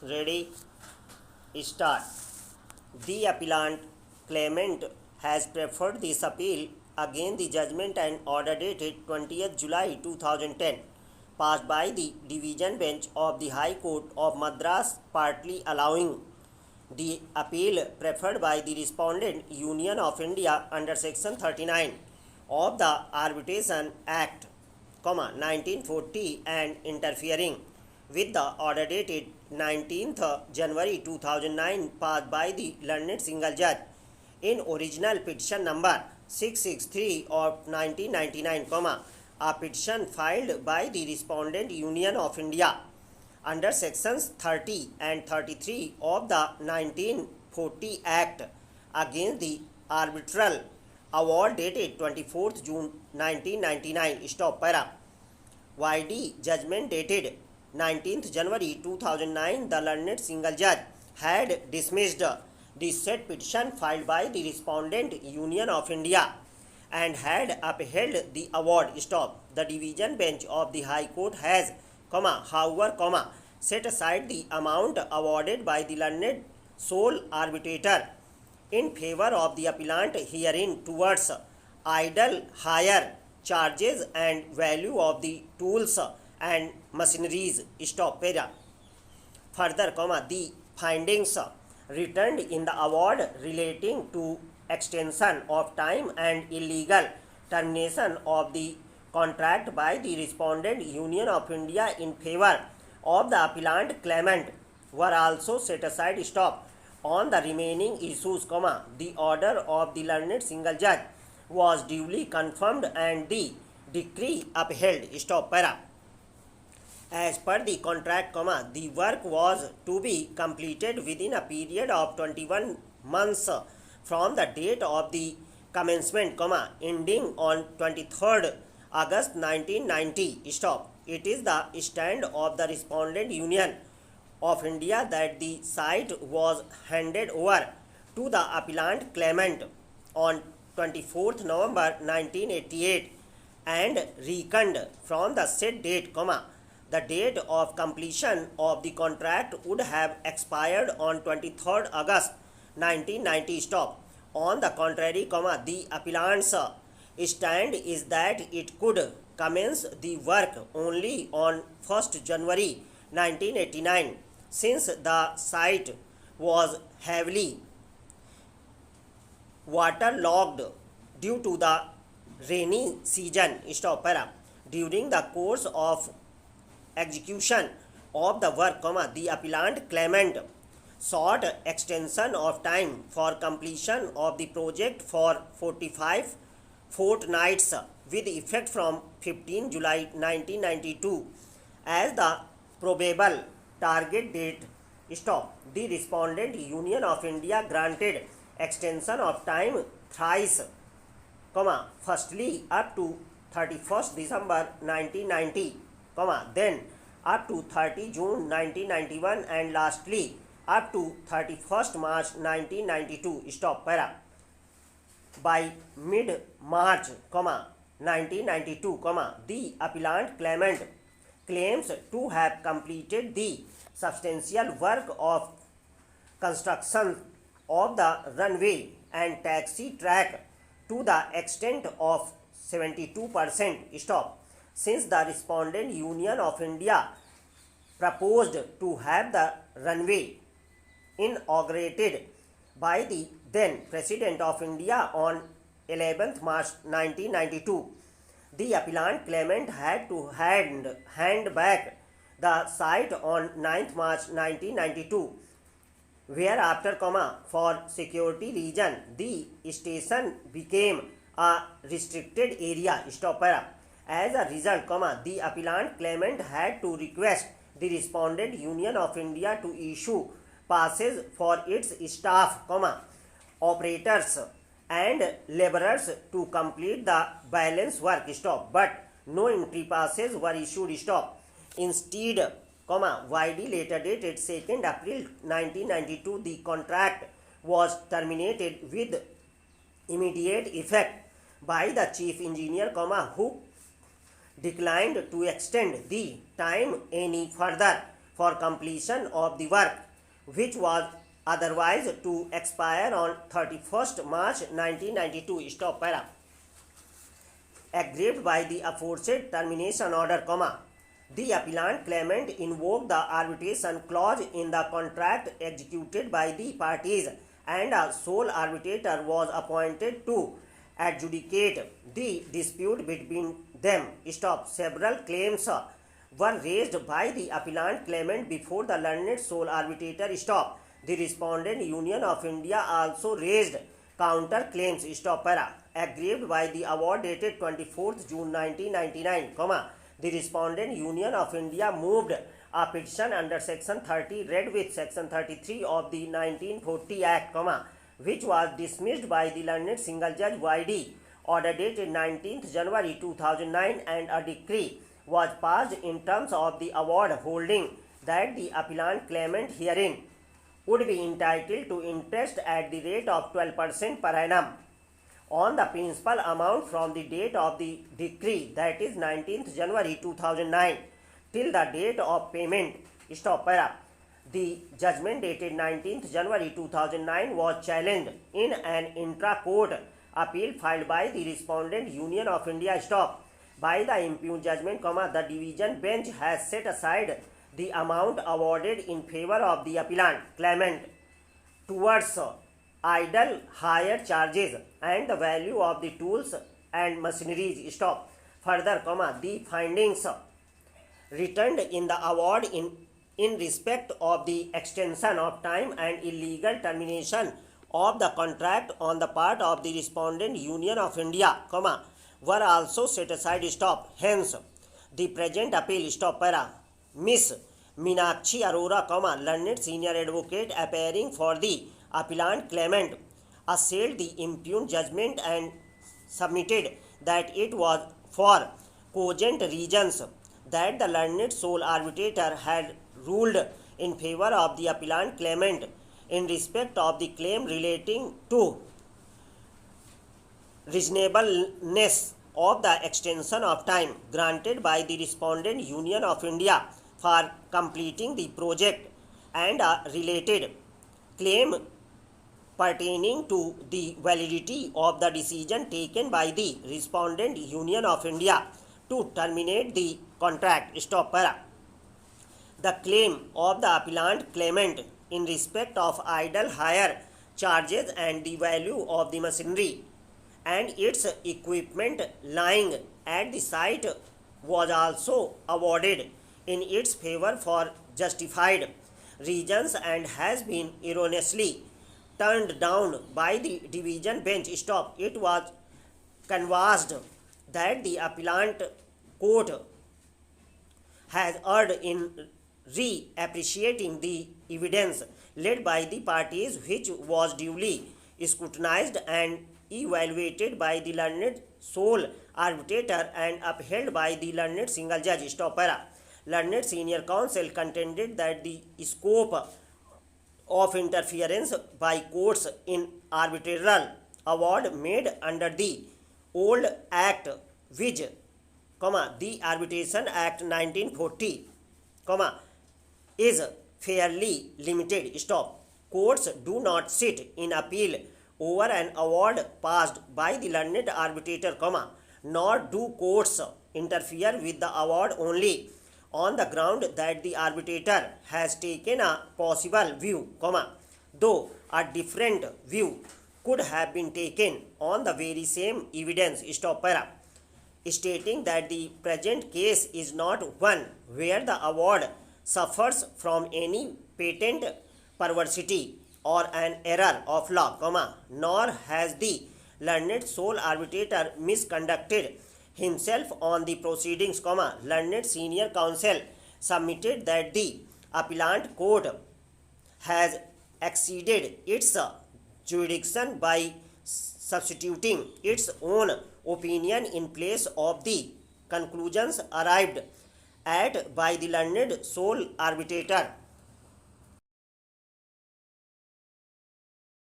Ready? Start. The appellant claimant has preferred this appeal against the judgment and order dated 20th July 2010, passed by the Division Bench of the High Court of Madras, partly allowing the appeal preferred by the respondent Union of India under Section 39 of the Arbitration Act, 1940 and interfering with the order dated 19th January 2009 passed by the learned single judge in original petition number 663 of 1999, a petition filed by the respondent Union of India under sections 30 and 33 of the 1940 Act against the arbitral award dated 24th June 1999, stop para. YD judgment dated 19th January 2009, the learned single judge had dismissed the said petition filed by the respondent Union of India and had upheld the award, stop. The division bench of the High Court has, however, set aside the amount awarded by the learned sole arbitrator in favor of the appellant herein towards idle hire charges and value of the tools and machineries, stop para. Further, the findings returned in the award relating to extension of time and illegal termination of the contract by the respondent Union of India in favor of the appellant claimant were also set aside, stop. On the remaining issues, the order of the learned single judge was duly confirmed and the decree upheld, stop para. As per the contract, the work was to be completed within a period of 21 months from the date of the commencement, ending on 23rd August 1990, stop. It is the stand of the respondent Union of India that the site was handed over to the appellant claimant on 24th November 1988 and reckoned from the said date, the date of completion of the contract would have expired on 23rd August 1990, stop. On the contrary, the appellant's stand is that it could commence the work only on 1st January 1989 since the site was heavily waterlogged due to the rainy season, stop para. During the course of execution of the work, the appellant claimant sought extension of time for completion of the project for 45 fortnights with effect from 15 July 1992 as the probable target date, stop. The respondent Union of India granted extension of time thrice, firstly up to 31st December 1990, then up to 30 June 1991 and lastly up to 31st March 1992, stop para. By mid-March, 1992, the appellant claimant claims to have completed the substantial work of construction of the runway and taxi track to the extent of 72%, stop. Since the respondent Union of India proposed to have the runway inaugurated by the then President of India on 11th March 1992, the appellant claimant had to hand back the site on 9th March 1992, whereafter, for security reason, the station became a restricted area, stop para. As a result, the appellant claimant had to request the respondent Union of India to issue passes for its staff, operators and laborers to complete the balance work, stop. But no entry passes were issued, stop. Instead, YD later dated 2nd April 1992, the contract was terminated with immediate effect by the chief engineer, who declined to extend the time any further for completion of the work, which was otherwise to expire on 31st March 1992. Stop para. Aggrieved by the aforesaid termination order, the appellant claimant invoked the arbitration clause in the contract executed by the parties, and a sole arbitrator was appointed to adjudicate the dispute between them. Stop. Several claims were raised by the appellant claimant before the learned sole arbitrator. Stop. The respondent Union of India also raised counter claims. Stop para. Aggrieved by the award dated 24th June 1999, the respondent Union of India moved a petition under section 30 read with section 33 of the 1940 Act, which was dismissed by the learned single judge Y.D. Order dated 19th January 2009, and a decree was passed in terms of the award holding that the appellant claimant herein would be entitled to interest at the rate of 12% per annum on the principal amount from the date of the decree, that is 19th January 2009, till the date of payment. Stop para. The judgment dated 19th January 2009 was challenged in an intra-court appeal filed by the respondent Union of India. Stop. By the impugned judgment, the division bench has set aside the amount awarded in favor of the appellant claimant towards idle hire charges and the value of the tools and machineries. Stop. Further, the findings returned in the award in respect of the extension of time and illegal termination of the contract on the part of the respondent Union of India, were also set aside. Stop. Hence, the present appeal. Stop para. Miss Meenakshi Arora, learned senior advocate appearing for the appellant claimant, assailed the impugned judgment and submitted that it was for cogent reasons that the learned sole arbitrator had ruled in favor of the appellant claimant in respect of the claim relating to reasonableness of the extension of time granted by the respondent Union of India for completing the project, and a related claim pertaining to the validity of the decision taken by the respondent Union of India to terminate the contract. Stop para. The claim of the appellant claimant in respect of idle hire charges and the value of the machinery and its equipment lying at the site was also awarded in its favor for justified reasons and has been erroneously turned down by the division bench. Stop. It was canvassed that the appellant court has erred in re-appreciating the evidence led by the parties, which was duly scrutinized and evaluated by the learned sole arbitrator and upheld by the learned single judge. Stop para. Learned senior counsel contended that the scope of interference by courts in arbitral award made under the old act, which, the Arbitration Act 1940, is fairly limited. Stop. Courts do not sit in appeal over an award passed by the learned arbitrator, nor do courts interfere with the award only on the ground that the arbitrator has taken a possible view, though a different view could have been taken on the very same evidence. Stop para. Stating that the present case is not one where the award suffers from any patent perversity or an error of law, nor has the learned sole arbitrator misconducted himself on the proceedings, learned senior counsel submitted that the appellant court has exceeded its jurisdiction by substituting its own opinion in place of the conclusions arrived at by the learned sole arbitrator.